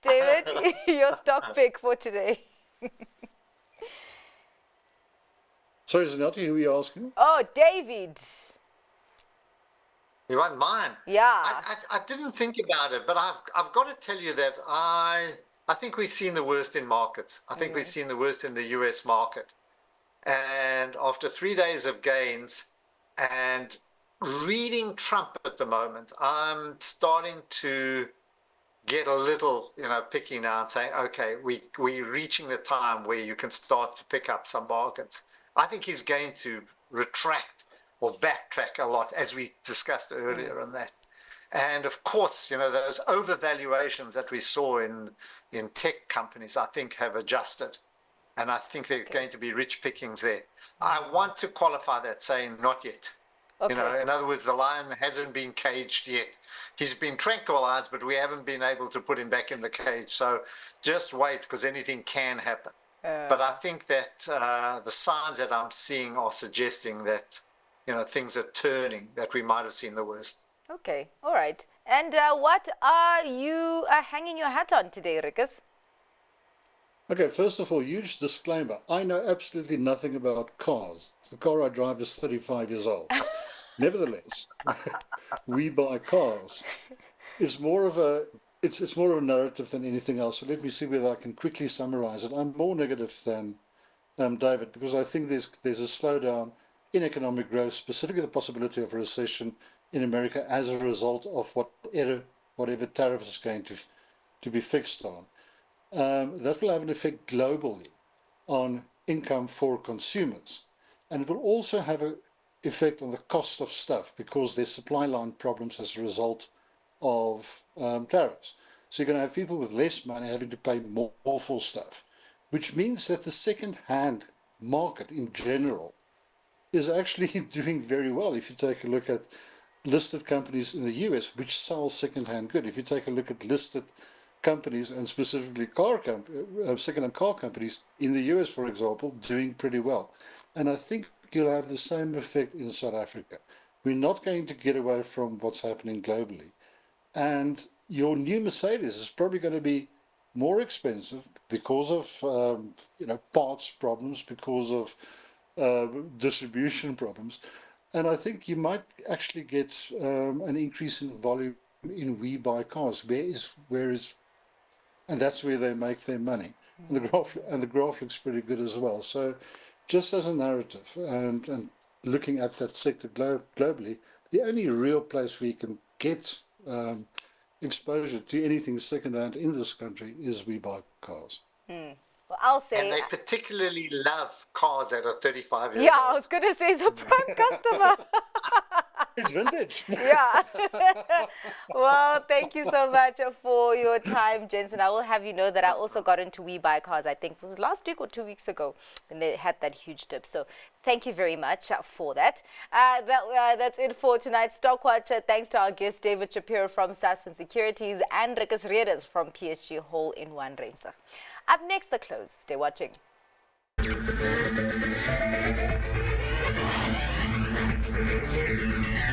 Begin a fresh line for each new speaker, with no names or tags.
David. Your stock pick for today.
Sorry, Zanotti, who are you asking?
Oh, David.
You want mine?
Yeah.
I didn't think about it, but I've got to tell you that I think we've seen the worst in markets. I think we've seen the worst in the US market. And after 3 days of gains and reading Trump at the moment, I'm starting to get a little, picky now and saying, okay, we're reaching the time where you can start to pick up some bargains. I think he's going to retract or backtrack a lot, as we discussed earlier on that. And of course, those overvaluations that we saw in tech companies, I think have adjusted. And I think there's going to be rich pickings there. I want to qualify that saying not yet. Okay. In other words, the lion hasn't been caged yet. He's been tranquilized, but we haven't been able to put him back in the cage. So just wait, because anything can happen. But I think that the signs that I'm seeing are suggesting that, things are turning, that we might have seen the worst.
Okay, all right. And what are you hanging your hat on today, Ricus?
Okay, first of all, huge disclaimer. I know absolutely nothing about cars. The car I drive is 35 years old. Nevertheless, we buy cars. It's more of a narrative than anything else. So let me see whether I can quickly summarize it. I'm more negative than David, because I think there's a slowdown in economic growth, specifically the possibility of a recession in America as a result of whatever tariff is going to be fixed on. That will have an effect globally on income for consumers. And it will also have an effect on the cost of stuff, because there's supply line problems as a result of tariffs. So you're going to have people with less money having to pay more for stuff, which means that the second-hand market in general is actually doing very well. If you take a look at listed companies in the US which sell second-hand goods, if you take a look at listed companies, and specifically second-hand car companies in the US, for example, doing pretty well. And I think you'll have the same effect in South Africa. We're not going to get away from what's happening globally. And your new Mercedes is probably going to be more expensive because of parts problems, because of distribution problems. And I think you might actually get an increase in volume in We Buy Cars, and that's where they make their money. And the graph looks pretty good as well. So just as a narrative and looking at that sector globally, the only real place where you can get exposure to anything secondhand in this country is We Buy Cars.
Well, I'll say...
And they particularly love cars that are 35 years old.
Yeah, I was going to say it's a prime customer.
It's vintage.
Yeah. Well, thank you so much for your time, Jensen. I will have you know that I also got into We Buy Cars, I think it was last week or 2 weeks ago, when they had that huge dip. So thank you very much for that. That's it for tonight's Stock Watch. Thanks to our guest, David Shapiro from Sasfin Securities and Ricus Reeders from PSG Hole in One Ruimsig. Up next, the close. Stay watching.
Thank you.